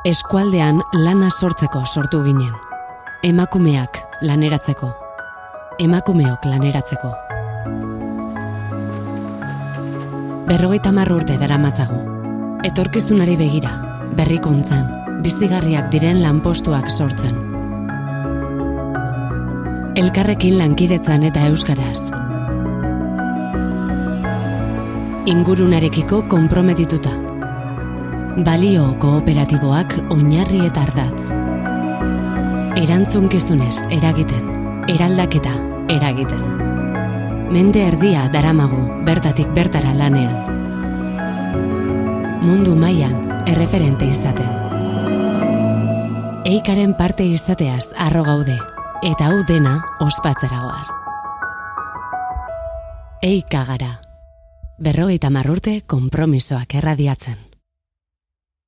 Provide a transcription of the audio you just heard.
Eskualdean lana sortzeko sortu ginen. Emakumeak laneratzeko. Emakumeok laneratzeko. 50 urte daramatzagu. Etorkizunari begira, berrikuntzan, bizigarriak diren lanpostuak sortzen. Elkarrekin lankidetzan eta euskaraz. Ingurunarekiko konprometituta. Balio kooperatiboak oinarri eta ardatz. Erantzunkizunez eragiten, eraldaketa eragiten. Mende erdia daramagu bertatik bertara lanean. Mundu mailan erreferente izaten. Eikaren parte izateaz harro gaude, eta hau dena ospatzera goaz. Eika gara. 50 urte konpromisoak erradiatzen.